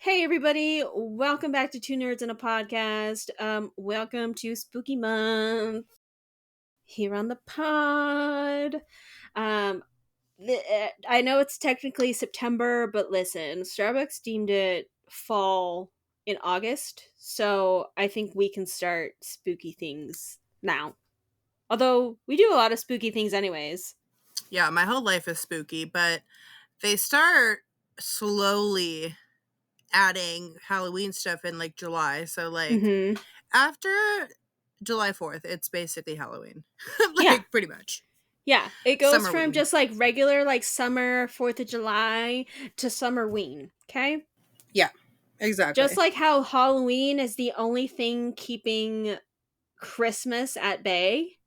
Hey everybody, welcome back to Two Nerds in a Podcast. Welcome to Spooky Month here on the pod. Um, I know it's technically September, but listen, Starbucks deemed it fall in August, so I think we can start spooky things now. Although we do a lot of spooky things anyways. Yeah, my whole life is spooky, but they start slowly adding Halloween stuff in like July. So like Mm-hmm. after July 4th, it's basically Halloween. Yeah. Like pretty much. Yeah, it goes from Summerween. just like regular like summer 4th of July to summerween, okay? Yeah, Just exactly. like how Halloween is the only thing keeping Christmas at bay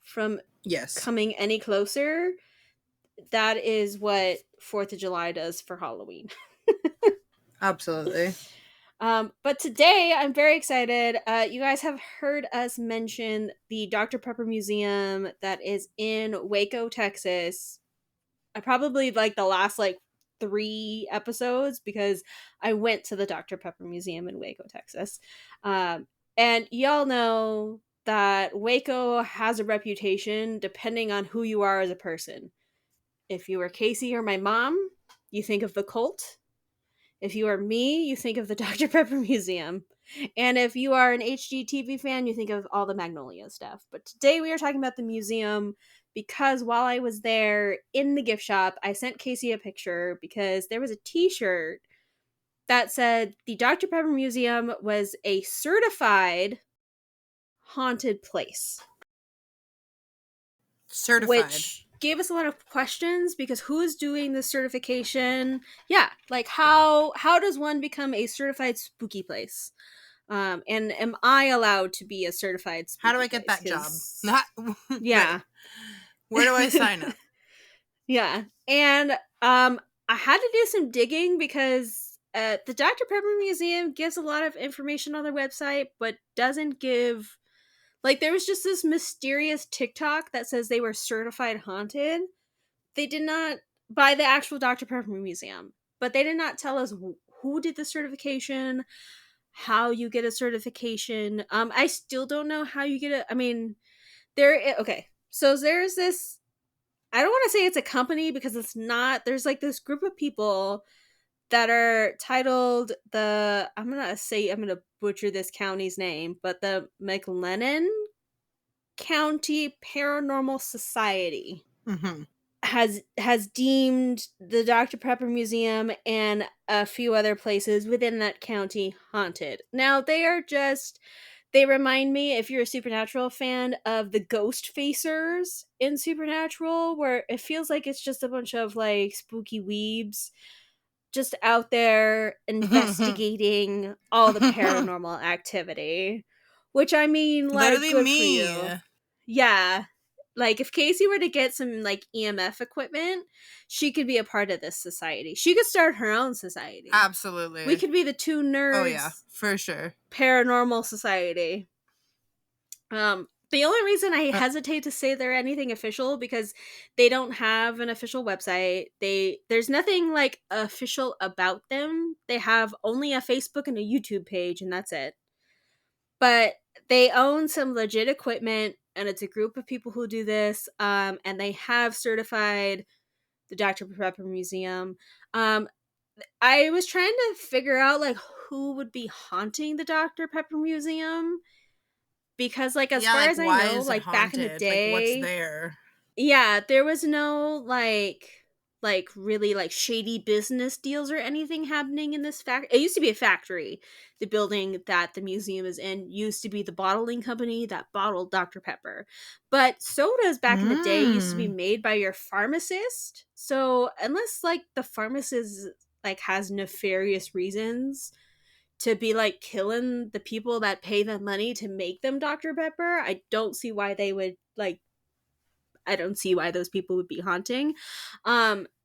from Yes, coming any closer, that is what 4th of July does for Halloween. absolutely. But today I'm very excited. You guys have heard us mention the Dr. Pepper Museum that is in Waco, Texas. I probably like the last like 3 episodes because I went to the Dr. Pepper Museum in Waco, Texas. Um, and y'all know that Waco has a reputation depending on who you are as a person. If you are Casey or my mom, you think of the cult. If you are me, you think of the Dr. Pepper Museum. And if you are an HGTV fan, you think of all the Magnolia stuff. But today we are talking about the museum because while I was there in the gift shop, I sent Casey a picture because there was a t shirt that said the Dr. Pepper Museum was a certified haunted place, Certified. which gave us a lot of questions because who is doing the certification? Yeah, like how does one become a certified spooky place? And am I allowed to be a certified How do spooky I get place? that job? Because Not yeah, where do I sign up? yeah, and I had to do some digging because the Dr. Pepper Museum gives a lot of information on their website, but doesn't give like there was just this mysterious TikTok that says they were certified haunted. They did not by the actual Dr. Pepper Museum, but they did not tell us who did the certification, how you get a certification. I still don't know how you get it. I mean, okay. So there's this I don't want to say it's a company because it's not. There's like this group of people that are titled I'm going to butcher this county's name, but the McLennan County Paranormal Society Hmm. has deemed the Dr. Pepper Museum and a few other places within that county haunted. Now, they remind me, if you're a Supernatural fan, of the Ghost Facers in Supernatural, where it feels like it's just a bunch of like spooky weebs just out there investigating all the paranormal activity. Which I mean, like, Literally good for me. you. Yeah. Like if Casey were to get some like EMF equipment, she could be a part of this society. She could start her own society. We Absolutely. could be the Two Oh yeah, Nerds for sure. Paranormal Society. The only reason I hesitate to say they're anything official because they don't have an official website. There's nothing like official about them. They have only a Facebook and a YouTube page and that's it. But they own some legit equipment and it's a group of people who do this and they have certified the Dr. Pepper Museum. Um I was trying to figure out like who would be haunting the Dr. Pepper Museum because like as Yeah, far like as I why know, is it like back in the haunted? Like what's day, there? yeah, there was no like really like shady business deals or anything happening in this factory. It used to be a factory. The building that the museum is in used to be the bottling company that bottled Dr. Pepper. But sodas back in the day used to be Mm. made by your pharmacist. So unless like the pharmacist like has nefarious reasons to be like killing the people that pay them money to make them Dr. Pepper, I don't see why they would like I don't see why those people would be haunting.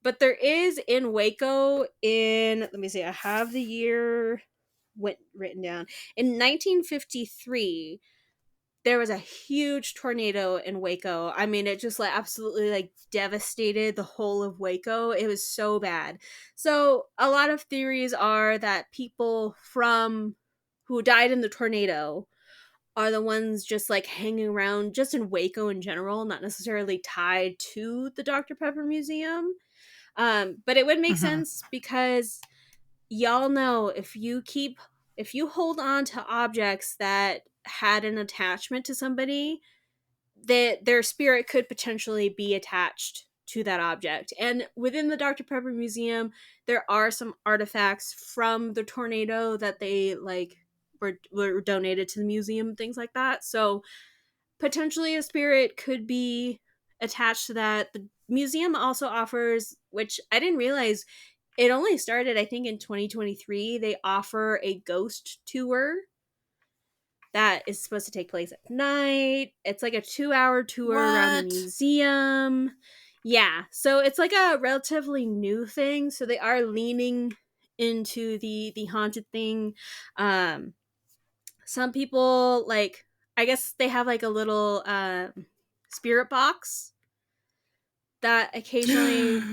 But there is in Waco in let me see, I have the year written down. In 1953, there was a huge tornado in Waco. I mean, it just like absolutely like devastated the whole of Waco. It was so bad. So a lot of theories are that people from who died in the tornado are the ones just like hanging around just in Waco in general, not necessarily tied to the Dr. Pepper Museum. But it would make Mhm. sense because y'all know if you hold on to objects that had an attachment to somebody, that their spirit could potentially be attached to that object. And within the Dr. Pepper Museum, there are some artifacts from the tornado that they like were donated to the museum, things like that. So potentially a spirit could be attached to that. The museum also offers, which I didn't realize, it only started I think in 2023. They offer a ghost tour that is supposed to take place at night. It's like a 2-hour tour around the What? museum. Yeah, so it's like a relatively new thing. So they are leaning into the haunted thing. Um, some people like, I guess they have like a little spirit box that occasionally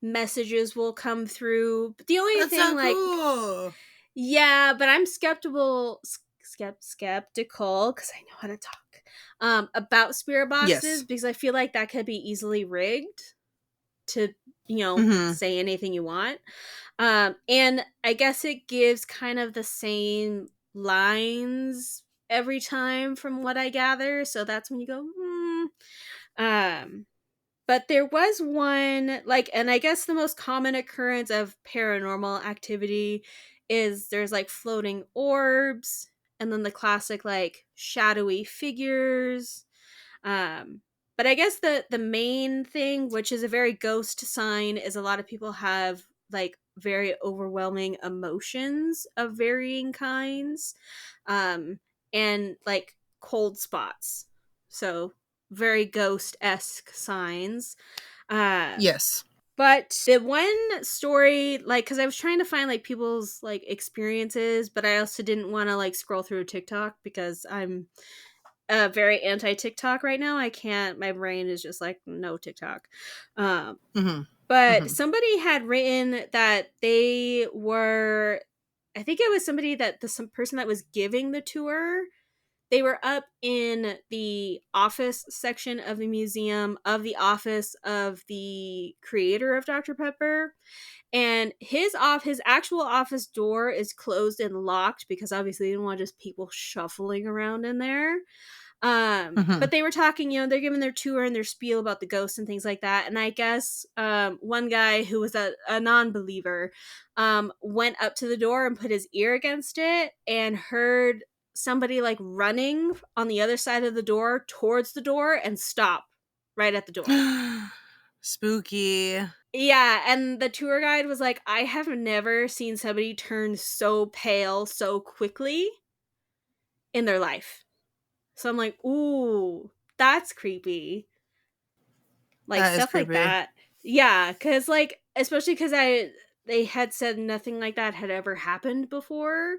messages will come through. But the only That's thing so like, cool. yeah, but I'm skeptical because I know how to talk about spirit boxes, Yes. because I feel like that could be easily rigged to, Mhm. say anything you want. And I guess it gives kind of the same lines every time from what I gather. So that's when you go, Um, but there was one, like, and I guess the most common occurrence of paranormal activity is there's like floating orbs, and then the classic like shadowy figures. Um, but I guess the main thing, which is a very ghost sign, is a lot of people have like very overwhelming emotions of varying kinds, um, and like cold spots. So very ghost esque signs. Um, Yes. but the one story, like, because I was trying to find like people's like experiences, but I also didn't want to like scroll through TikTok because I'm very anti TikTok right now. I can't. My brain is just like no TikTok. Um, Mhm. but Mhm. somebody had written that they were. I think it was somebody that some person that was giving the tour. They were up in the office section of the museum of the office of the creator of Dr. Pepper, and his actual office door is closed and locked because obviously they didn't want just people shuffling around in there. But Mhm. they were talking, they're giving their tour and their spiel about the ghosts and things like that. And I guess one guy who was a non-believer went up to the door and put his ear against it and heard somebody like running on the other side of the door towards the door and stop right at the door. Spooky. Yeah, and the tour guide was like, I have never seen somebody turn so pale so quickly in their life. So I'm like, ooh, that's creepy. Like That is stuff like creepy. that. Yeah, cuz like especially cuz they had said nothing like that had ever happened before,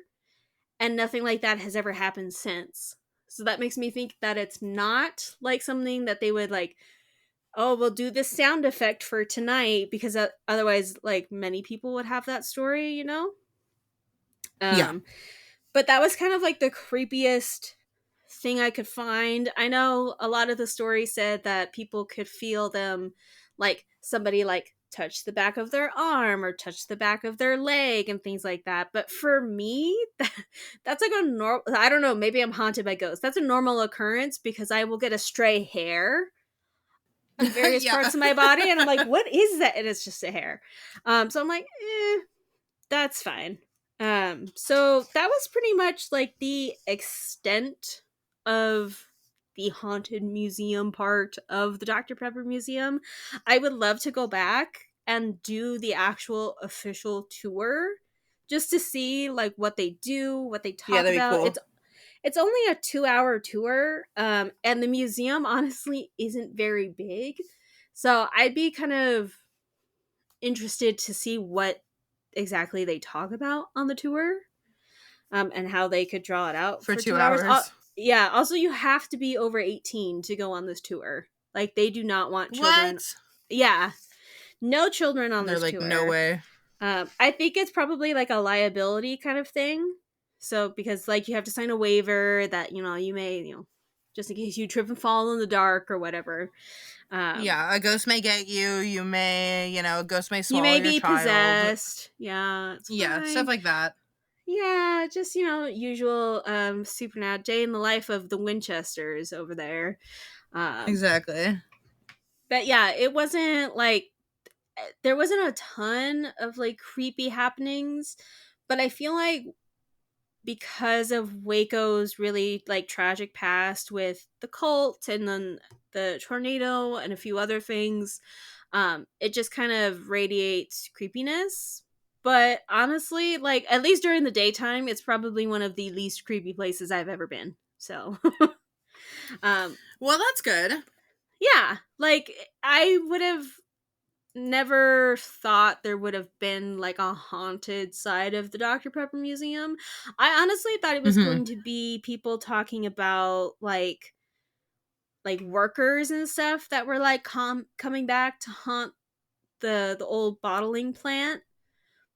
and nothing like that has ever happened since. So that makes me think that it's not like something that they would like, oh, we'll do this sound effect for tonight because otherwise like many people would have that story. Yeah. Um But that was kind of like the creepiest thing I could find. I know a lot of the story said that people could feel them, like somebody like touch the back of their arm or touch the back of their leg and things like that. But for me, that's like a normal, I don't know, maybe I'm haunted by ghosts. That's a normal occurrence because I will get a stray hair on various Yeah. parts of my body and I'm like, what is that? And it's just a hair. So I'm like, that's fine. So that was pretty much like the extent of the haunted museum part of the Dr. Pepper Museum. I would love to go back and do the actual official tour just to see like what they do, what they Yeah, talk that'd be about. cool. It's only a 2-hour tour, and the museum honestly isn't very big. So I'd be kind of interested to see what exactly they talk about on the tour, and how they could draw it out For for 2 2 hours. hours. Yeah, also you have to be over 18 to go on this tour. Like they do not want children. What? Yeah, no children on They're this like, no tour. way. I think it's probably like a liability kind of thing. So because like you have to sign a waiver that you may just in case you trip and fall in the dark or whatever. Um, Yeah, a ghost may get you. You may, a ghost may you swallow may your be child. possessed. Yeah, it's Yeah, stuff fine. like that. Yeah, just usual supernatural day in the life of the Winchesters over there. Um, Exactly. but yeah, it wasn't like there wasn't a ton of like creepy happenings, but I feel like because of Waco's really like tragic past with the cult and then the tornado and a few other things, it just kind of radiates creepiness. But honestly, like at least during the daytime, it's probably one of the least creepy places I've ever been. So, um, Well, that's good. yeah, like I would have never thought there would have been like a haunted side of the Dr. Pepper Museum. I honestly thought it was Mm-hmm. going to be people talking about like workers and stuff that were like coming back to haunt the old bottling plant.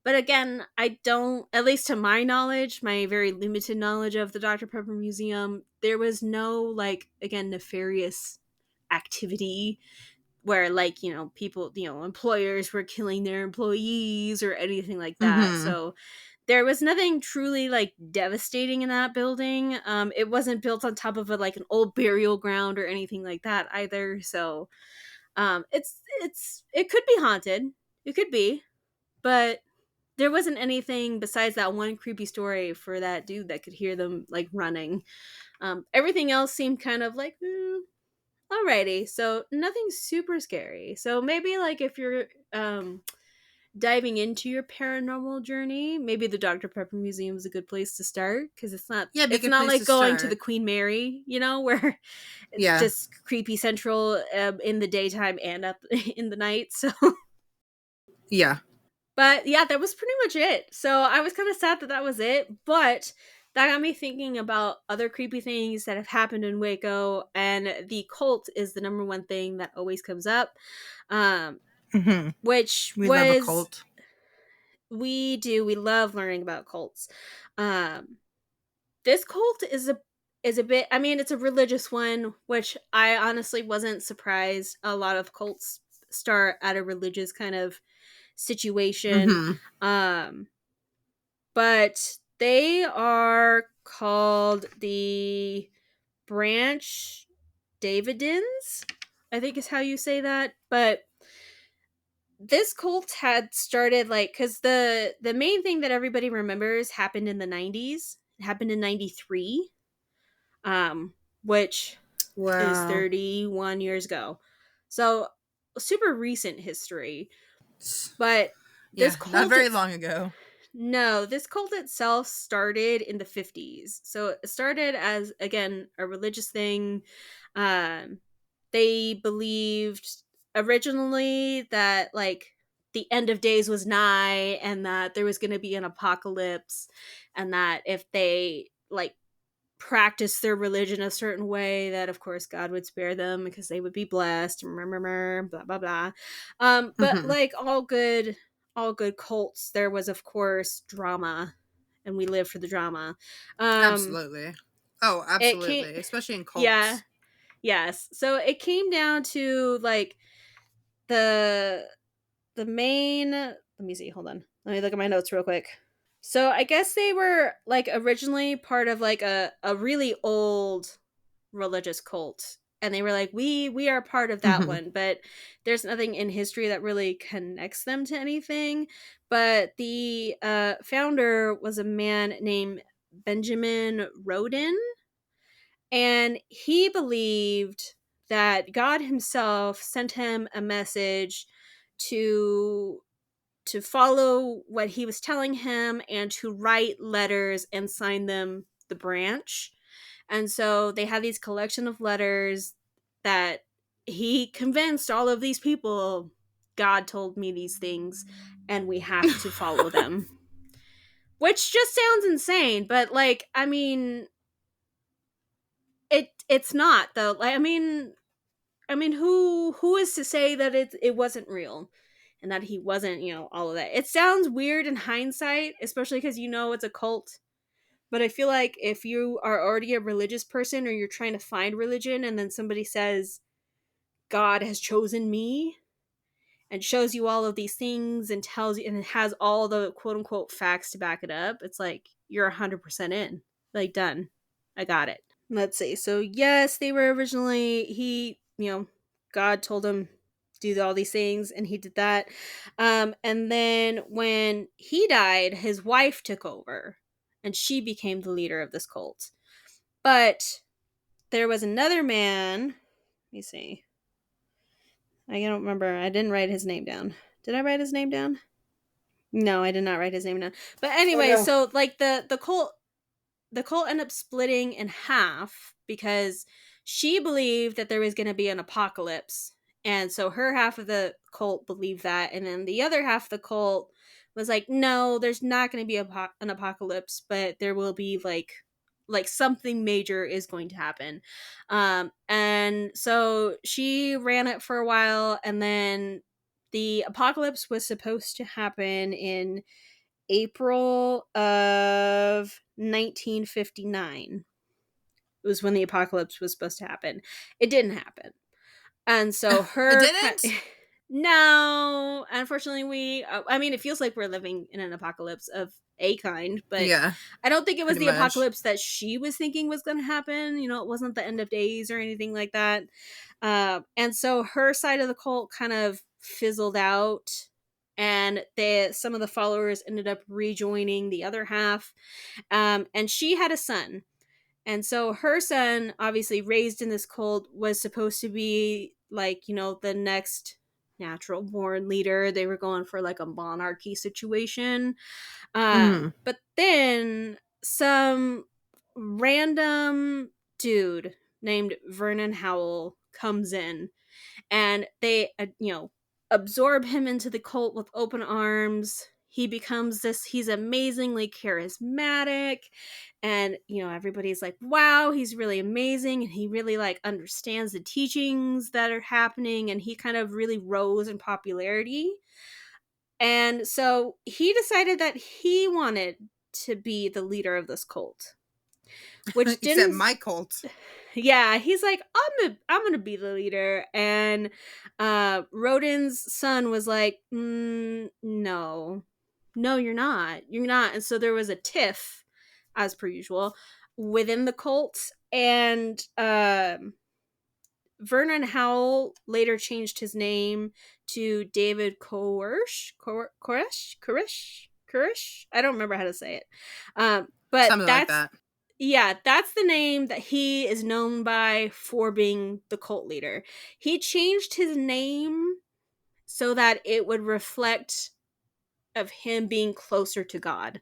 But again, I don't, at least to my knowledge, my very limited knowledge of the Dr. Pepper Museum, there was no like again nefarious activity where like people employers were killing their employees or anything like that. Mm-hmm. So there was nothing truly like devastating in that building. It wasn't built on top of like an old burial ground or anything like that either. So it could be haunted, it could be, but there wasn't anything besides that one creepy story for that dude that could hear them like running. Everything else seemed kind of like alrighty, so nothing super scary. So maybe like if you're diving into your paranormal journey, maybe the Dr. Pepper Museum is a good place to start because it's not Yeah, be a it's good not place like to going to the start. Queen Mary, where it's Yeah. just creepy central in the daytime and up in the night. So, Yeah. but yeah, that was pretty much it. So I was kind of sad that that was it, but that got me thinking about other creepy things that have happened in Waco, and the cult is the number one thing that always comes up. Um, Mm-hmm. which We love a was cult. we love learning about cults. Um, this cult is a bit, I mean, it's a religious one, which I honestly wasn't surprised. A lot of cults start at a religious kind of situation. Mm-hmm. Um, but they are called the Branch Davidins, I think is how you say that. But this cult had started like because the main thing that everybody remembers happened in the 90s. It happened in 93, um which is Wow. 31 years ago, so super recent history. But this Yeah, not cult very it's long ago. no, this cult itself started in the 50s. So it started as again a religious thing. um they believed originally that like the end of days was nigh and that there was going to be an apocalypse, and that if they like practiced their religion a certain way that of course God would spare them because they would be blessed, blah blah blah. But Mm-hmm. like all good cults, there was of course drama, and we live for the drama. um Absolutely. Oh, it came absolutely. Especially in yeah, cults. yes, so it came down to like the the main, let me see, hold on, let me look at my notes real quick. So I guess they were like originally part of like a really old religious cult, and they were like we are part of that Mm-hmm. one, but there's nothing in history that really connects them to anything. But the founder was a man named Benjamin Rodin, and he believed that God himself sent him a message to follow what he was telling him and to write letters and sign them the branch. And so they had these collection of letters that he convinced all of these people, God told me these things and we have to follow them. Which just sounds insane, but like, I mean, It's not though. Like, I mean, who is to say that it wasn't real, and that he wasn't, all of that? It sounds weird in hindsight, especially because it's a cult. But I feel like if you are already a religious person, or you're trying to find religion, and then somebody says, God has chosen me, and shows you all of these things, and tells you, and it has all the quote unquote facts to back it up, it's like you're 100% in. Like, done. I got it. Let's see. So yes, they were originally, God told him do all these things, and he did that. And then when he died, his wife took over, and she became the leader of this cult. But there was another man. Let me see. I don't remember. I didn't write his name down. Did I write his name down? No, I did not write his name down. But anyway, so like the cult ended up splitting in half because she believed that there was going to be an apocalypse. And so her half of the cult believed that. And then the other half of the cult was like, no, there's not going to be an apocalypse, but there will be like something major is going to happen. And so she ran it for a while, and then the apocalypse was supposed to happen in April of 1959. It was when the apocalypse was supposed to happen. It didn't happen. And so It didn't? no, unfortunately, I mean, it feels like we're living in an apocalypse of a kind, but Yeah, I don't think it was pretty the much. apocalypse that she was thinking was going to happen. It wasn't the end of days or anything like that. And so her side of the cult kind of fizzled out, and some of the followers ended up rejoining the other half. And she had a son, and so her son, obviously raised in this cult, was supposed to be like, the next natural born leader. They were going for like a monarchy situation. Mm. But then some random dude named Vernon Howell comes in, and they absorb him into the cult with open arms. He becomes he's amazingly charismatic, and everybody's like, wow, he's really amazing, and he really like understands the teachings that are happening, and he kind of really rose in popularity. And so he decided that he wanted to be the leader of this cult, which He said, didn't. my cult. Yeah, he's like, I'm gonna be the leader. And Rodin's son was like, no, you're not. And so there was a tiff, as per usual, within the cult. And Vernon Howell later changed his name to David Koresh. I don't remember how to say it. But Something like that. that's the name that he is known by for being the cult leader. He changed his name so that it would reflect of him being closer to God.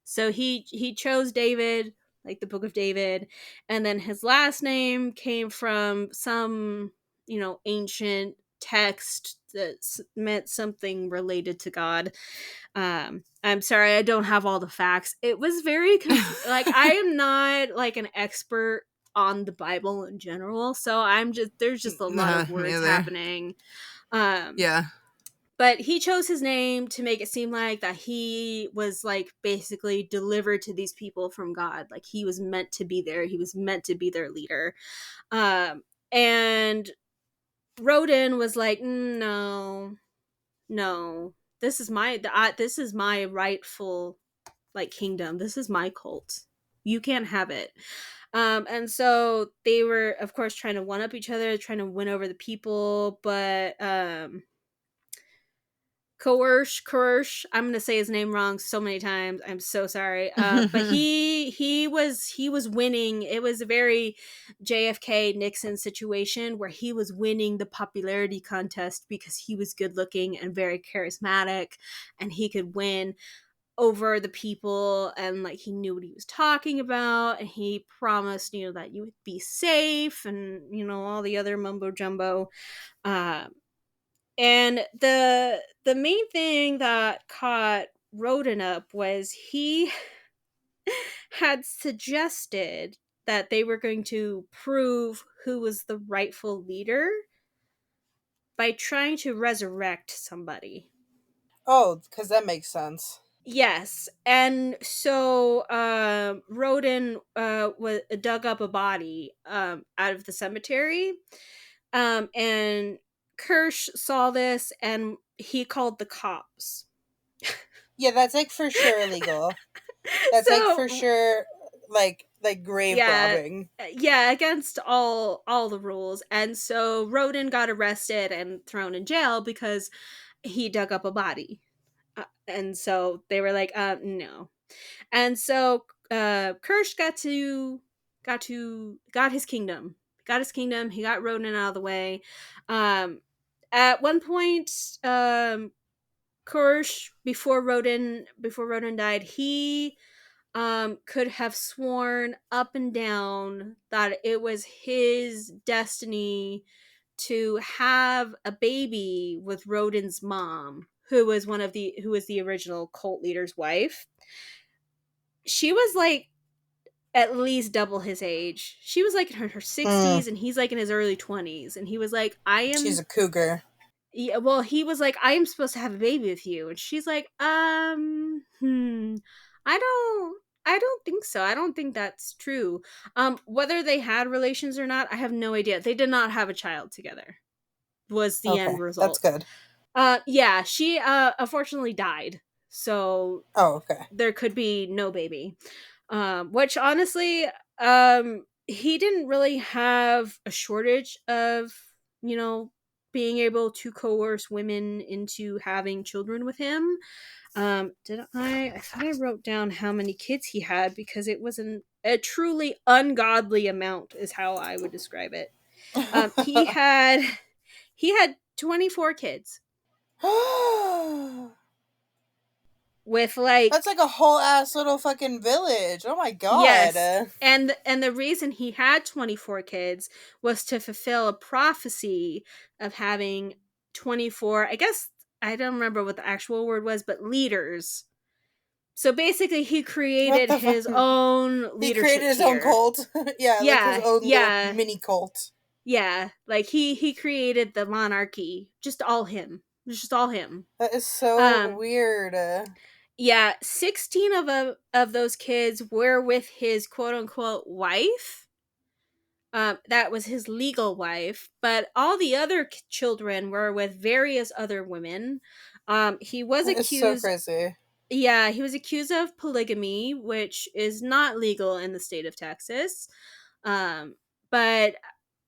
So he chose David, like the Book of David, and then his last name came from some, ancient text that meant something related to God. I'm sorry, I don't have all the facts. It was very like, I am not like an expert on the Bible in general, so there's just a lot of words happening. Yeah. But he chose his name to make it seem like that he was like basically delivered to these people from God. Like, he was meant to be there. He was meant to be their leader. And Rodin was like, no, this is my rightful like kingdom. This is my cult. You can't have it. And so they were, of course, trying to one up each other, trying to win over the people. But Koresh, I'm gonna say his name wrong so many times. I'm so sorry. But he was winning. It was a very JFK Nixon situation where he was winning the popularity contest because he was good looking and very charismatic, and he could win over the people, and like he knew what he was talking about, and he promised that you would be safe, and all the other mumbo jumbo. And the main thing that caught Rodin up was he had suggested that they were going to prove who was the rightful leader by trying to resurrect somebody. Oh, because that makes sense. Yes, and so Roden dug up a body out of the cemetery, and Kirsch saw this and he called the cops. Yeah, that's like for sure illegal. That's like for So sure like grave yeah, robbing. yeah, against all the rules, and so Roden got arrested and thrown in jail because he dug up a body, and so they were like, no. And so Kirsch got his kingdom. Got his kingdom. He got Ronan out of the way. Um, at one point, Kirsch before Ronan died, he could have sworn up and down that it was his destiny to have a baby with Roden's mom, who was the original cult leader's wife. She was like at least double his age. She was like in her 60s Mm, and he's like in his early 20s, and he was like, I she's am a cougar. yeah, well, he was like, I am supposed to have a baby with you. And she's like, I don't think so. I don't think that's true. Whether they had relations or not, I have no idea. They did not have a child together. Was the Okay, end that's result. good. Yeah, she unfortunately died. So Oh, okay. there could be no baby. Which honestly, he didn't really have a shortage of, you know, being able to coerce women into having children with him. I thought I wrote down how many kids he had because it was a truly ungodly amount, is how I would describe it. He had he had 24 kids with like That's like a whole ass little fucking village. Oh my god. yes. And the reason he had 24 kids was to fulfill a prophecy of having 24, I guess I don't remember what the actual word was, but leaders. So basically he What created the fuck? his own He created leadership his own tier. cult. Yeah, like his Yeah, own little yeah, mini cult. yeah. Like he created the monarchy. Just all him. It was just all him. That is so Um weird. yeah, 16 of those kids were with his quote unquote wife. That was his legal wife, but all the other children were with various other women. He was That is so accused, crazy. yeah, he was accused of polygamy, which is not legal in the state of Texas. Um, but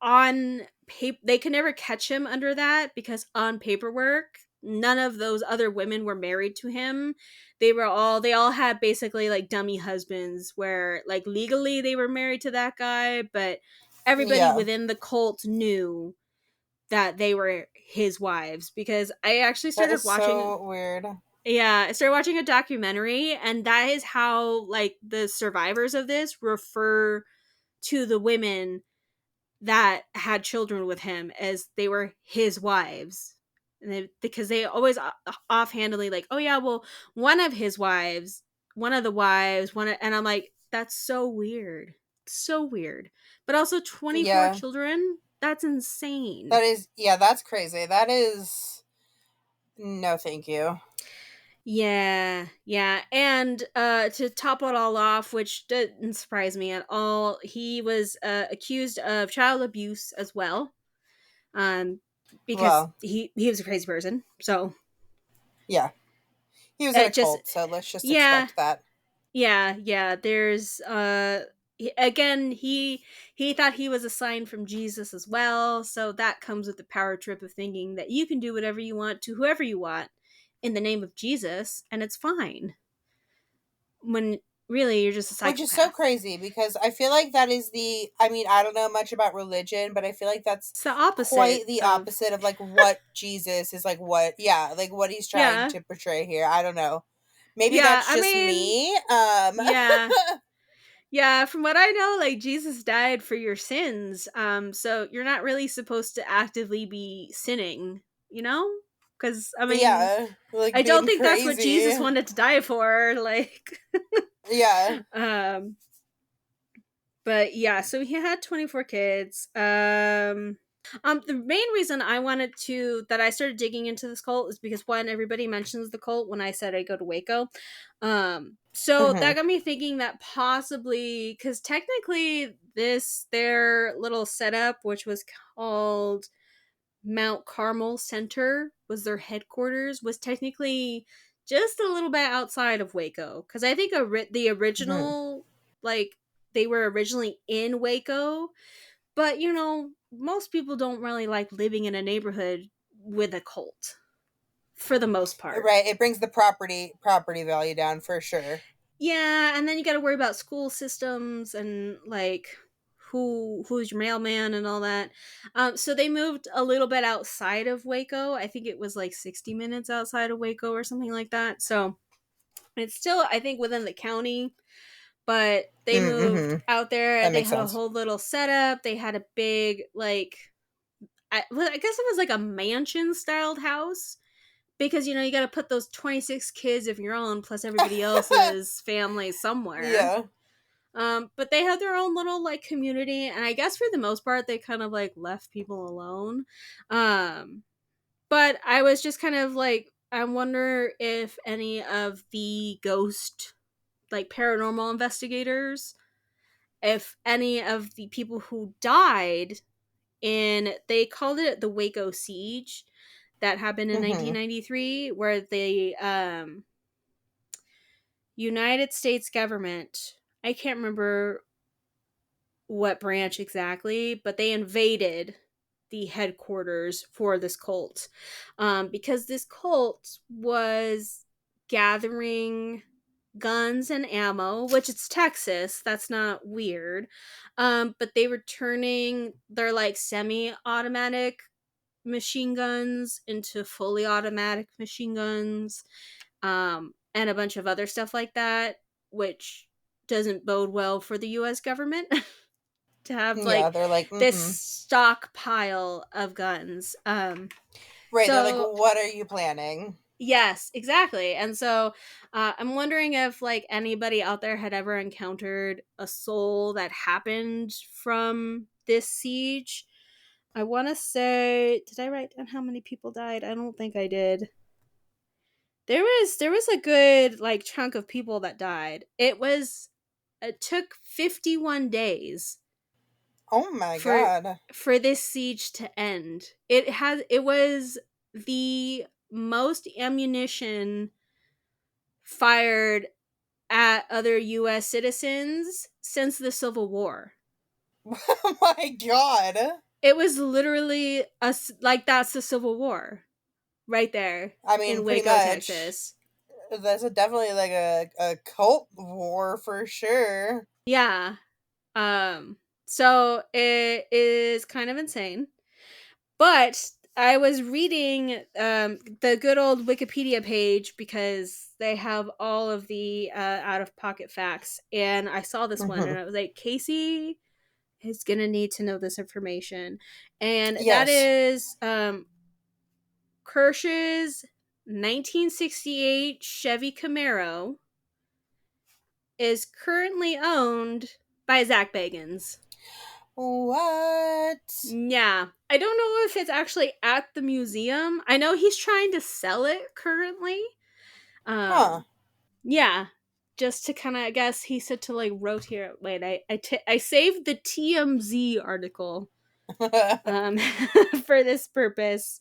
on paper, they could never catch him under that because on paperwork, none of those other women were married to him. They all had basically like dummy husbands where like legally they were married to that guy, but everybody Yeah. within the cult knew that they were his wives because I actually That started is watching so weird. yeah, I started watching a documentary, and that is how like the survivors of this refer to the women that had children with him as they were his wives. And because they always offhandedly like, oh yeah, well, one of his wives, one of the wives, and I'm like, that's so weird. So weird. But also 24 Yeah. children, that's insane. That is, yeah, that's crazy. That is, no, thank you. Yeah, yeah. And to top it all off, which didn't surprise me at all, he was accused of child abuse as well. Um because Well, he was a crazy person. So, yeah. He was in a it just cult, so let's just yeah, expect that. yeah, yeah. There's again, he thought he was a sign from Jesus as well, so that comes with the power trip of thinking that you can do whatever you want to whoever you want in the name of Jesus and it's fine. When really you're just a Which is so psychopath. crazy because I feel like that is the, I mean, I don't know much about religion, but I feel like that's It's the opposite quite the of opposite of like what Jesus is like, what, yeah, like what he's trying yeah. to portray here. I don't know. Maybe Yeah, that's I just mean, me. yeah. Yeah, from what I know, like Jesus died for your sins. So you're not really supposed to actively be sinning, you know? Cuz I mean, Yeah, like I don't being think that's what Jesus crazy. wanted to die for, like Yeah. um But yeah, so he had 24 kids. The main reason I wanted to that I started digging into this cult is because one, everybody mentions the cult when I said I go to Waco. So that Mhm. got me thinking that possibly because technically this their little setup, which was called Mount Carmel Center, was their headquarters, was technically just a little bit outside of Waco. Because I think the Mhm. original, like, they were originally in Waco, but most people don't really like living in a neighborhood with a cult for the most part. Right, it brings the property value down for sure. Yeah, and then you got to worry about school systems and like who's your mailman and all that. So they moved a little bit outside of Waco. I think it was like 60 minutes outside of Waco or something like that. So it's still, I think, within the county, but they moved Mm-hmm. out there. That They makes had a sense. whole little setup. They had a big like I guess it was like a mansion styled house because you got to put those 26 kids of your own plus everybody else's family somewhere. Yeah. But they had their own little like community, and I guess for the most part they kind of like left people alone. Um, but I was just kind of like, I wonder if any of the ghost like paranormal investigators, if any of the people who died in, they called it the Waco siege that happened in Mm-hmm. 1993, where the United States government, I can't remember what branch exactly, but they invaded the headquarters for this cult, because this cult was gathering guns and ammo, which it's Texas, that's not weird. But they were turning their like semi-automatic machine guns into fully automatic machine guns, and a bunch of other stuff like that, which doesn't bode well for the US government to have Yeah, like they're like, this mm-hmm. stockpile of guns. Right, they're like, So what are you planning? yes, exactly. And so I'm wondering if like anybody out there had ever encountered a soul that happened from this siege. I want to say, did I write down how many people died? I don't think I did. There was a good like chunk of people that died. It took 51 days Oh my for god. for this siege to end. It was the most ammunition fired at other US citizens since the Civil War. Oh my god. It was literally like that's the Civil War right there I mean, in pretty Waco, much. Texas. That's definitely like a cult war for sure. Yeah. So it is kind of insane. But I was reading the good old Wikipedia page because they have all of the out of pocket facts, and I saw this one, Mm-hmm. and I was like, Casey is gonna need to know this information, and that Yes. is Kirsch's 1968 Chevy Camaro is currently owned by Zach Bagans. What? Yeah. I don't know if it's actually at the museum. I know he's trying to sell it currently. Huh. Um yeah. Just to kind of, I guess he said to like rotate. Wait, I saved the TMZ article um for this purpose.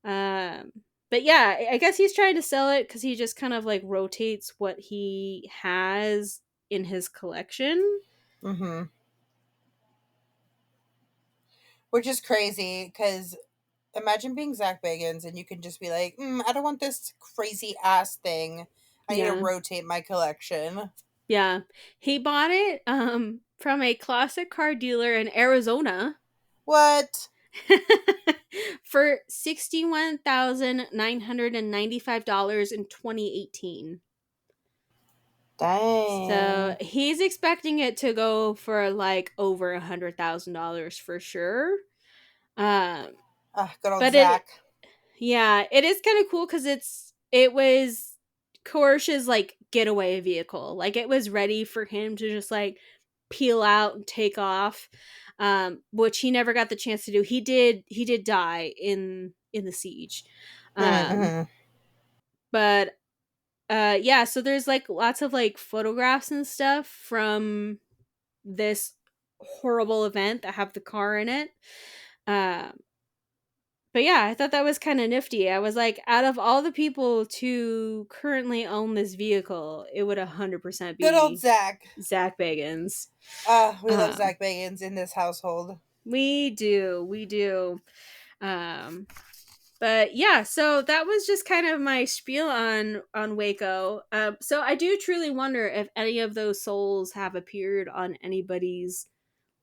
Um but yeah, I guess he's trying to sell it cuz he just kind of like rotates what he has in his collection. Mm-hmm. Which is crazy because imagine being Zach Bagans and you can just be like, I don't want this crazy ass thing. I need to Yeah. rotate my collection. Yeah. He bought it from a classic car dealer in Arizona What? for $61,995 in 2018. So Dang. he's expecting it to go for like over $100,000 for sure. Um, Ah, good old but it, Zach. yeah, it is kind of cool because it was Korsh's like getaway vehicle. Like it was ready for him to just like peel out and take off, which he never got the chance to do. He did die in the siege. Mm-hmm. But yeah, so there's like lots of like photographs and stuff from this horrible event that have the car in it. Um but yeah, I thought that was kind of nifty. I was like, out of all the people to currently own this vehicle, it would 100% Good old be Zach. Zach Bagans. We love Zach Bagans in this household. We do. Um, but yeah, so that was just kind of my spiel on Waco. So I do truly wonder if any of those souls have appeared on anybody's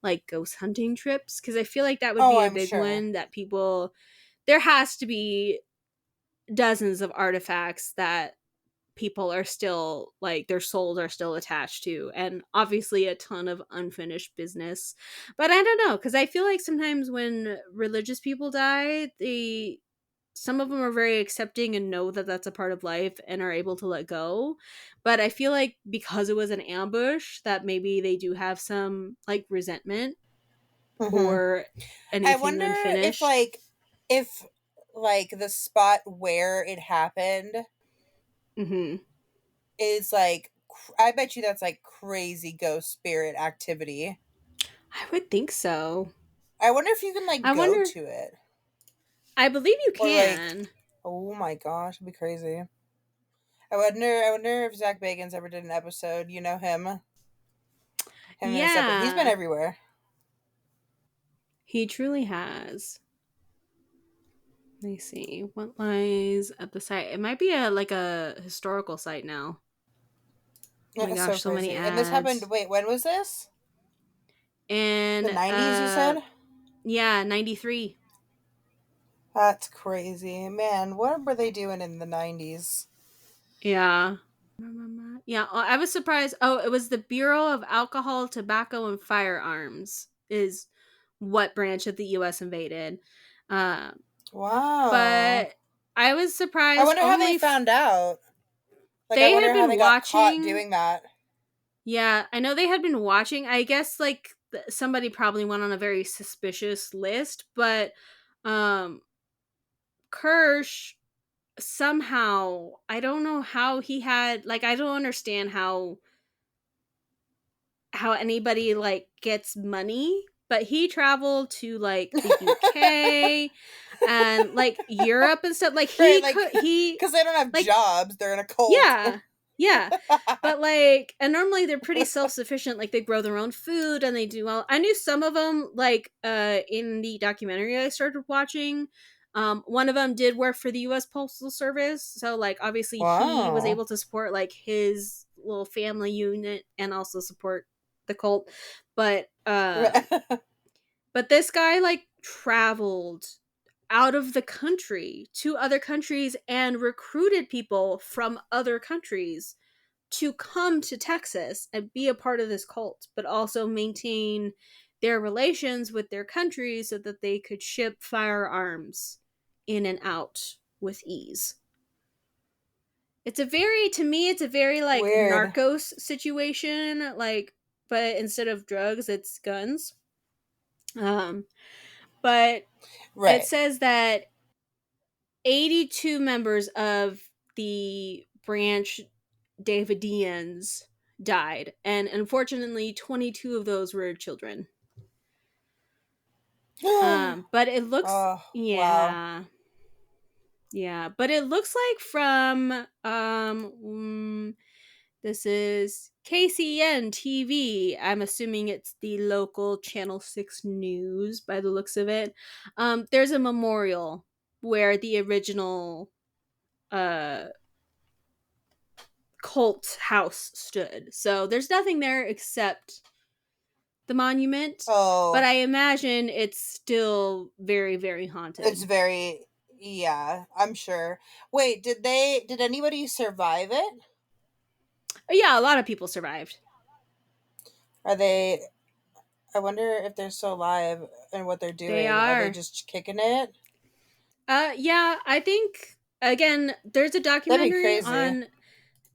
like ghost hunting trips, because I feel like that would Oh, be a I'm big sure. one that people. There has to be dozens of artifacts that people are still like their souls are still attached to, and obviously a ton of unfinished business. But I don't know, because I feel like sometimes when religious people die, some of them are very accepting and know that that's a part of life and are able to let go. But I feel like because it was an ambush, that maybe they do have some like resentment Mm-hmm. or I anything wonder unfinished. if like the spot where it happened Hmm. is like I bet you that's like crazy ghost spirit activity. I would think so. I wonder if you can like I go wonder. to it I believe you or like can. oh my gosh, it'd be crazy. I wonder if Zach Bagans ever did an episode. You know him and his episode. He's been Yeah, everywhere. he truly has. Let me see what lies at the site. It might be a like a historical site now. Oh my It's so gosh, so many crazy. And this happened. ads. Wait, when was this? The And 90s, you said? yeah, 93. That's crazy. Man, what were they doing in the 90s? Yeah. Yeah, I was surprised. Oh, it was the Bureau of Alcohol, Tobacco, and Firearms is what branch of the U.S. invaded. Uh, Wow. but I was I surprised wonder how they only found out. Like, I they had wonder how been they got caught watching. doing that. Yeah, I know they had been watching. I guess like somebody probably went on a very suspicious list, but um Kirsch somehow, I don't know how he had like I don't understand how anybody like gets money, but he traveled to like the UK and like Europe and stuff. Like Right, he like, could he because they don't have like jobs. They're in a cult. yeah. Yeah. But like and normally they're pretty self-sufficient, like they grow their own food and they do well. I knew some of them like in the documentary I started watching. One of them did work for the US Postal Service, so like obviously he was Wow. able to support like his little family unit and also support the cult. But this guy like traveled out of the country to other countries and recruited people from other countries to come to Texas and be a part of this cult, but also maintain their relations with their countries so that they could ship firearms in and out with ease. To me, it's a very like Weird. narcos situation, like, but instead of drugs, it's guns. Um, but it Right. says that 82 members of the Branch Davidians died, and unfortunately, 22 of those were children. But it looks, Oh, wow. yeah, yeah, but it looks like from this is KCN TV. I'm assuming it's the local Channel 6 news by the looks of it. There's a memorial where the original uh cult house stood. So there's nothing there except the monument, but Oh, I imagine it's still very, very it's haunted. very, yeah, I'm sure. Wait, did anybody survive it? Yeah, a lot of people survived. Are they, I wonder if they're still alive and what they're They doing. Are they are. just kicking it? Yeah, I think again, there's a That'd be documentary crazy. on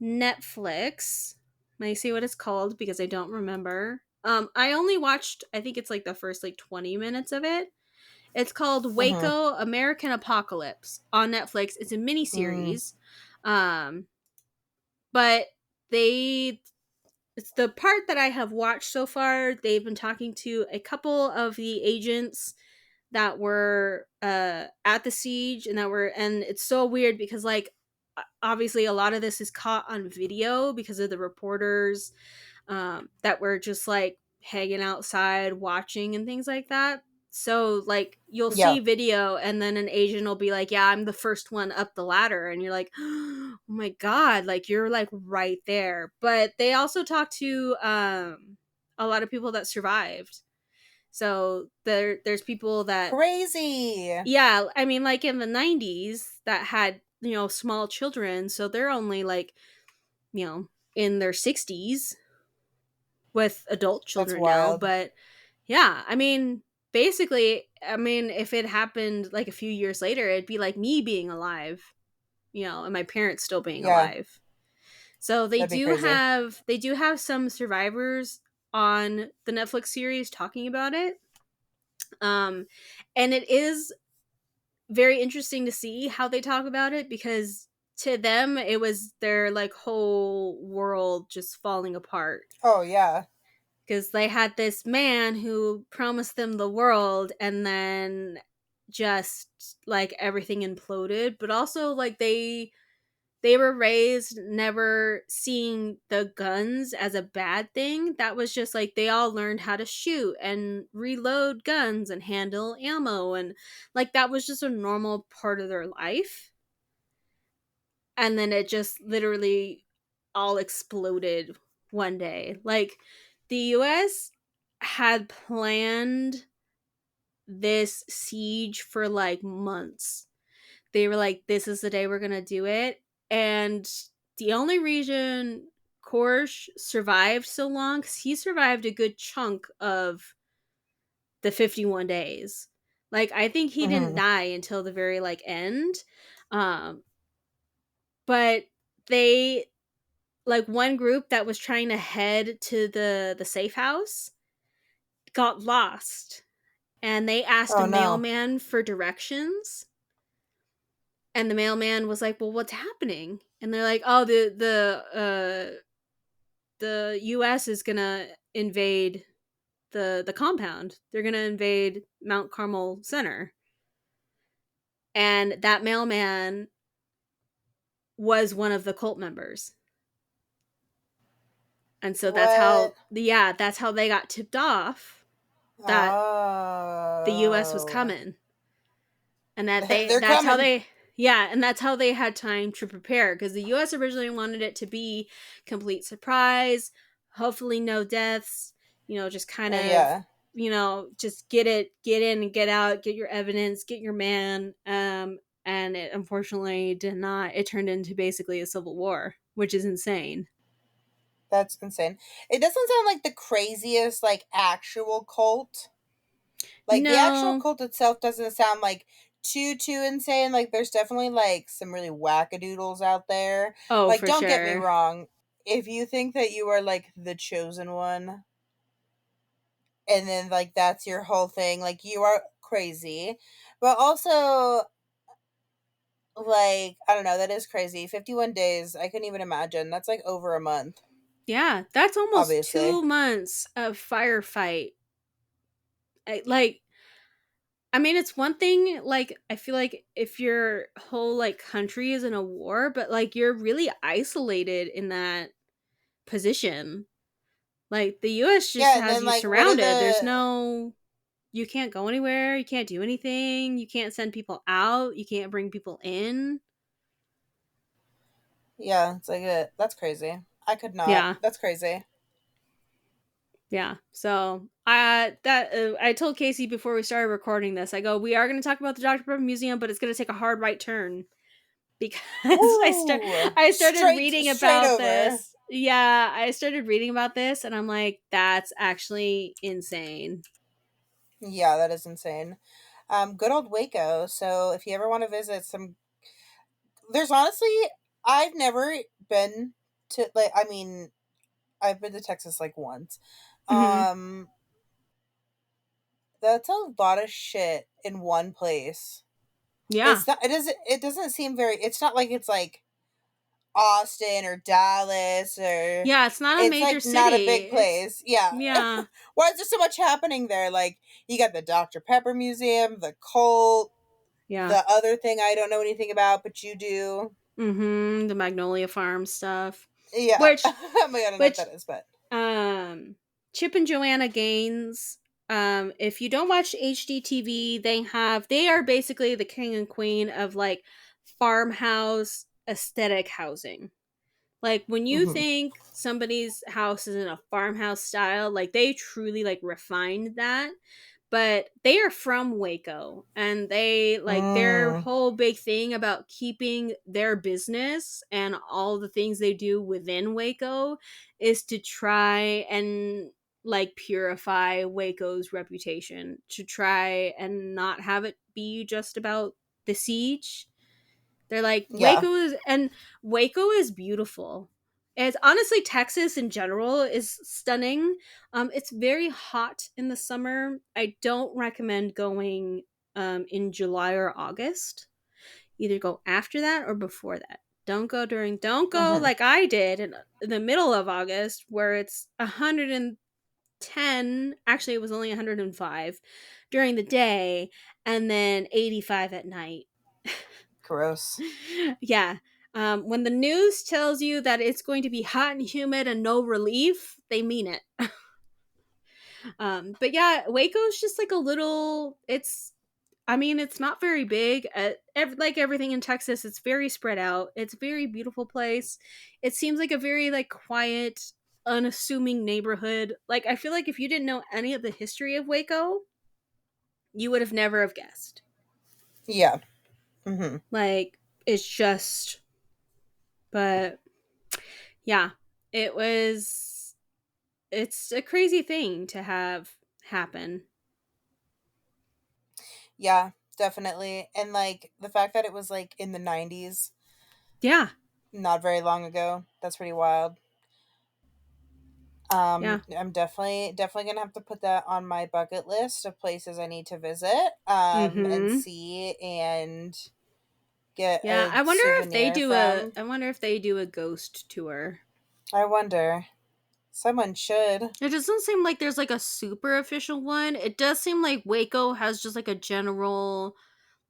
Netflix. Let me see what it's called because I don't remember. I only watched, I think it's like the first like 20 minutes of it. It's called Mm-hmm. Waco American Apocalypse on Netflix. It's a mini Mm. series. Um, but they it's the part that I have watched so far. They've been talking to a couple of the agents that were at the siege, and it's so weird because like obviously a lot of this is caught on video because of the reporters that were just like hanging outside watching and things like that. So like you'll Yeah. see video and then an agent will be like, "Yeah, I'm the first one up the ladder," and you're like, "Oh my god!" Like you're like right there. But they also talk to a lot of people that survived. So there's people that, Crazy. yeah, I mean like in the 90s that had, small children, so they're only like, in their 60s with adult That's children now, wild. but yeah, I mean, basically, I mean, if it happened like a few years later, it'd be like me being alive, and my parents still being Yeah, alive. So they that'd be do crazy. have some survivors on the Netflix series talking about it. Um and it is very interesting to see how they talk about it because to them it was their like whole world just falling apart Oh yeah. because they had this man who promised them the world and then just like everything imploded, but also like they were raised never seeing the guns as a bad thing. That was just like they all learned how to shoot and reload guns and handle ammo, and like that was just a normal part of their life. And then it just literally all exploded one day. Like the US had planned this siege for like months. They were like, this is the day we're going to do it. And the only reason Korsh survived so long, because he survived a good chunk of the 51 days. Like, I think he didn't Hmm. die until the very like end. Um, but they like one group that was trying to head to the safe house got lost and they asked a Oh no. mailman for directions, and the mailman was like, "Well, what's happening?" And they're like, "Oh, the US is going to invade the compound. They're going to invade Mount Carmel Center." And that mailman was one of the cult members. And so What? that's how they got tipped off that the US was Oh. coming, and that They're that's how coming. they had time to prepare because the US originally wanted it to be complete surprise, hopefully no deaths, just kind of, Yeah. just get in and get out, get your evidence, get your man. And it unfortunately did not. It turned into basically a civil war, which is insane. That's insane. It doesn't sound like the craziest like actual cult. Like the actual No. cult itself doesn't sound like too insane. Like there's definitely like some really wackadoodles out there. Oh, Like for don't get me sure. wrong. If you think that you are like the chosen one and then like that's your whole thing, like you are crazy. But also like I don't know, that is crazy. 51 days. I couldn't even imagine. That's like over a month, Yeah, that's almost obviously. 2 months of firefight. Like, I mean, it's one thing, like, I feel like if your whole, like, country is in a war, but, like, you're really isolated in that position. Like, the US just Yeah, and has then you like what are surrounded. There's the no You can't go anywhere, you can't do anything, you can't send people out, you can't bring people in. yeah, it's like that's crazy. I could not. Yeah. That's crazy. Yeah. So, I told Casey before we started recording this, I go, "We are going to talk about the Dr. Pepper Museum, but it's going to take a hard right turn." Because Woo! I started reading Straight about over. this. Yeah, I started reading about this and I'm like, that's actually insane. Yeah, that is insane. Good old Waco. So if you ever want to visit some, there's honestly, I've never been to like. I mean, I've been to Texas like once. Hmm. Um, that's a lot of shit in one place. Yeah. It's not. It doesn't seem very. It's not like it's like Austin or Dallas or. Yeah, it's not a It's major like not a city. big place. Yeah. Yeah. Why is there so much happening there? Like you got the Dr. Pepper Museum, the cult, Yeah. the other thing I don't know anything about, but you do. Mm-hmm. The Magnolia Farm stuff. Yeah. Which Oh my god, I don't know what which that is, but Chip and Joanna Gaines, if you don't watch HGTV, they are basically the king and queen of like farmhouse aesthetic housing. Like when you hmm think somebody's house is in a farmhouse style, like they truly like refined that. But they are from Waco, and they like their mm, whole big thing about keeping their business and all the things they do within Waco is to try and like purify Waco's reputation, to try and not have it be just about the siege. They're like yeah. Waco is beautiful. It's honestly Texas in general is stunning. It's very hot in the summer. I don't recommend going in July or August. Either go after that or before that. Don't go hmm like I did in the middle of August where it's 110, actually it was only 105 during the day and then 85 at night. Gross. Yeah. When the news tells you that it's going to be hot and humid and no relief, they mean it. But yeah, Waco's just like a little. I mean, it's not very big. Like everything in Texas, it's very spread out. It's a very beautiful place. It seems like a very like quiet, unassuming neighborhood. Like I feel like if you didn't know any of the history of Waco, you would have never have guessed. Yeah. hmm Like it's just, but yeah, it was it's a crazy thing to have happen. Yeah, definitely. And like the fact that it was like in the 90s, Yeah. not very long ago, that's pretty wild. Yeah. I'm definitely gonna have to put that on my bucket list of places I need to visit, and Mhm. see and get Yeah, a souvenir from. I wonder if they do a ghost tour. I wonder. Someone should. It doesn't seem like there's like a super official one. It does seem like Waco has just like a general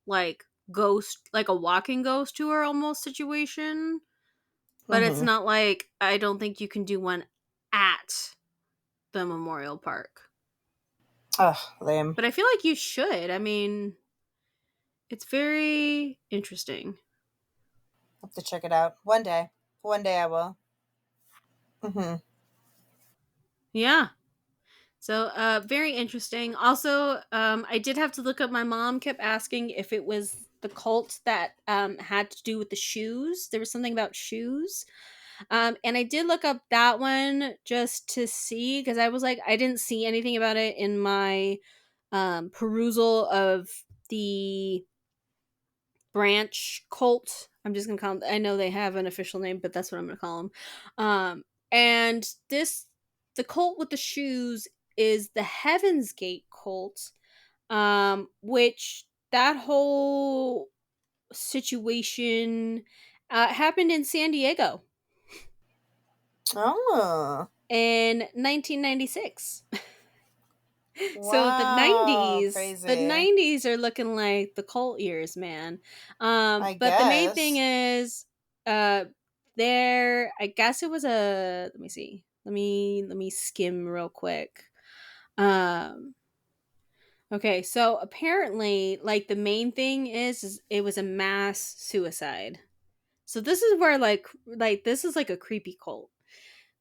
like ghost, like a walking ghost tour almost situation, but it's hmm not like I don't think you can do one at the memorial park. Ugh, lame. But I feel like you should. I mean, it's very interesting. Have to check it out one day. One day I will. hmm Yeah. So, very interesting. Also, I did have to look up. My mom kept asking if it was the cult that had to do with the shoes. There was something about shoes, and I did look up that one just to see because I was like, I didn't see anything about it in my perusal of the branch cult. I'm just gonna call them. I know they have an official name, but that's what I'm gonna call them. And the cult with the shoes is the Heaven's Gate cult, which that whole situation happened in San Diego Oh, in 1996. So wow. the Crazy. 90s are looking like the cult years, man. I But the main thing guess. is, uh, there. I guess it was a. Let me see. Let me skim real quick. Um. Okay, so apparently, like the main thing is it was a mass suicide. So this is where like this is like a creepy cult.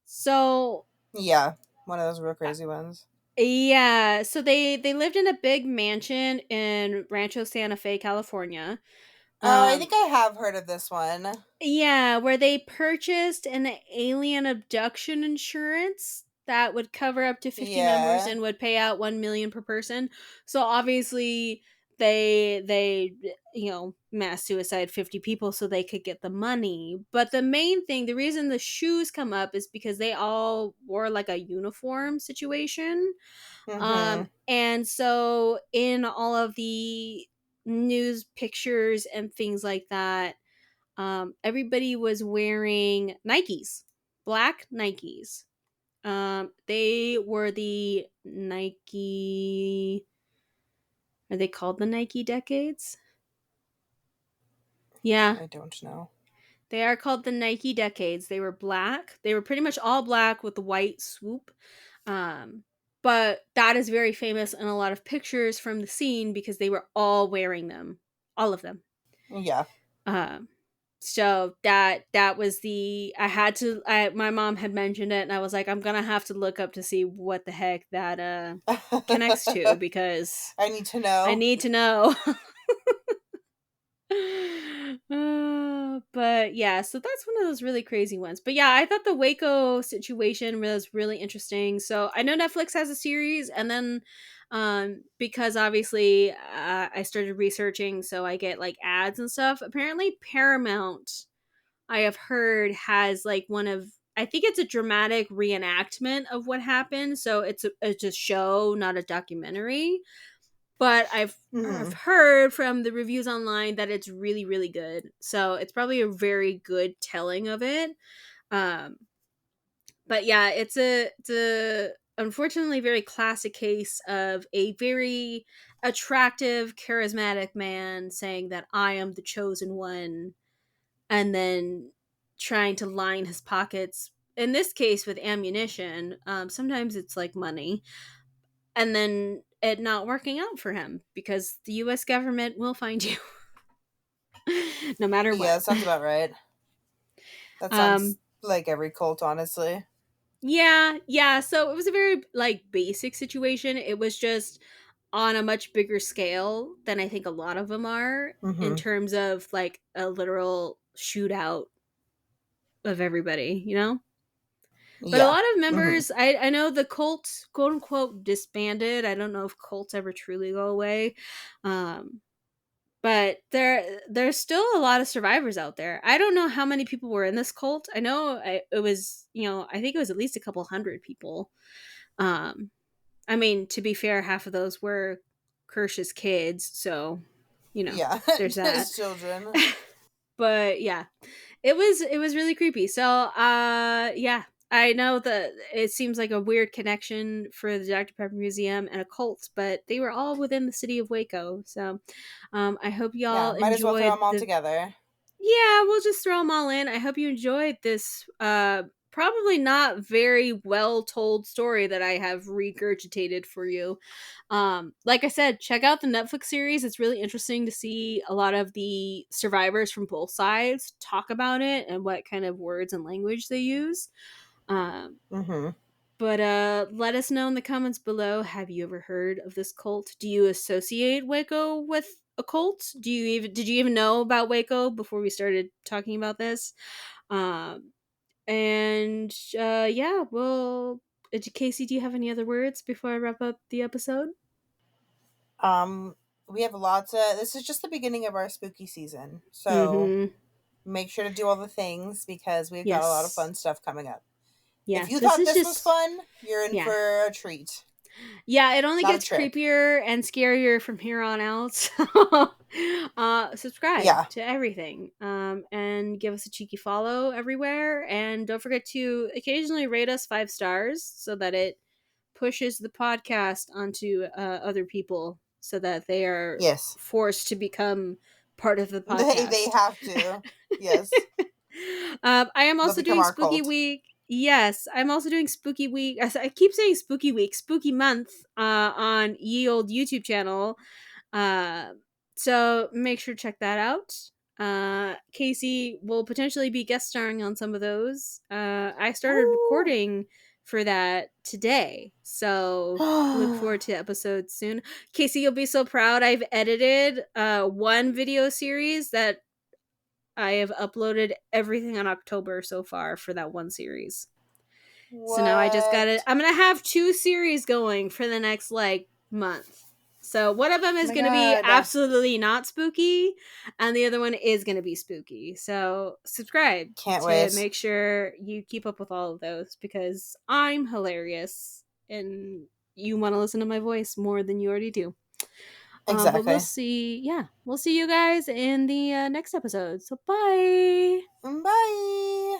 So Yeah. One of those real crazy ones. yeah, so they lived in a big mansion in Rancho Santa Fe, California. Oh, I Um think I have heard of this one. yeah, where they purchased an alien abduction insurance that would cover up to 50 members Yeah. and would pay out 1 million per person. So obviously they mass suicide 50 people so they could get the money. But the main thing, the reason the shoes come up is because they all wore like a uniform situation. Mm-hmm. And so in all of the news pictures and things like that, everybody was wearing Nikes, black Nikes. They were the Nike. Are they called the Nike decades? Yeah, I don't know. they are called the Nike decades. They were black. They were pretty much all black with the white swoop. Um, but that is very famous in a lot of pictures from the scene because they were all wearing them, all of them. Yeah. Um, so that was the I had to my mom had mentioned it and I was like, I'm gonna have to look up to see what the heck that connects to because I need to I know. need to know. But yeah, so that's one of those really crazy ones. But yeah, I thought the Waco situation was really interesting. So I know Netflix has a series, and then because obviously I started researching, so I get like ads and stuff. Apparently, Paramount, I have heard, has like one of I think it's a dramatic reenactment of what happened. So it's a show, not a documentary, but I've Mm-hmm. heard from the reviews online that it's really really good. So it's probably a very good telling of it. Um, but yeah, it's a unfortunately very classic case of a very attractive, charismatic man saying that I am the chosen one, and then trying to line his pockets. In this case, with ammunition, sometimes it's like money, and then it not working out for him because the US government will find you no matter Yeah, what. that sounds about right. That sounds um like every cult, honestly. yeah, so it was a very like basic situation. It was just on a much bigger scale than I think a lot of them are in Mm-hmm. terms of like a literal shootout of everybody, you know? But a Yeah. lot of Mm-hmm. members, I know the cult, quote unquote, disbanded. I don't know if cults ever truly go away. Um, but there's still a lot of survivors out there. I don't know how many people were in this cult. I know it was, I think it was at least a couple hundred people. Um, I mean, to be fair, half of those were Kirsch's kids, so Yeah. there's that. His children. But yeah, it was really creepy. So yeah, I know that it seems like a weird connection for the Dr. Pepper Museum and a cult, but they were all within the city of Waco. So I hope Yeah. y'all Might as well throw enjoyed them all the together. yeah, we'll just throw them all in. I hope you enjoyed this probably not very well told story that I have regurgitated for you. Like I said, check out the Netflix series. It's really interesting to see a lot of the survivors from both sides talk about it and what kind of words and language they use. Um Mm-hmm. but let us know in the comments below, have you ever heard of this cult? Do you associate Waco with a cult? Did you even know about Waco before we started talking about this? Um and yeah, well, Casey, do you have any other words before I wrap up the episode? Um, we have lots of. This is just the beginning of our spooky season, so Mm-hmm. make sure to do all the things because we've got a lot of Yes. fun stuff coming up. If Yes. you This thought is this was just fun, you're in yeah. for a treat, Yeah, it only not a gets trick. creepier and scarier from here on out. Subscribe Yeah. to everything, and give us a cheeky follow everywhere. And don't forget to occasionally rate us 5 stars so that it pushes the podcast onto other people so that they are Yes. forced to become part of the They podcast. have to. Yes. I am They'll also become doing our Spooky cult. Week. Yes, I'm also doing Spooky Week. I keep saying Spooky Week, Spooky Month on Ye Old YouTube channel. Uh, so make sure to check that out. Casey will potentially be guest starring on some of those. I started Woo! recording for that today, so look forward to episodes soon. Casey, you'll be so proud. I've edited one video series that I have uploaded everything on October so far for that one series. So now I just got What? to I'm going to have 2 series going for the next like month. So one of them Oh is my going to be god. absolutely not spooky, and the other one is going to be spooky. So subscribe Can't to wait. make sure you keep up with all of those because I'm hilarious and you want to listen to my voice more than you already do. But we'll Exactly. see. Yeah, we'll see you guys in the next episode. So bye. Bye.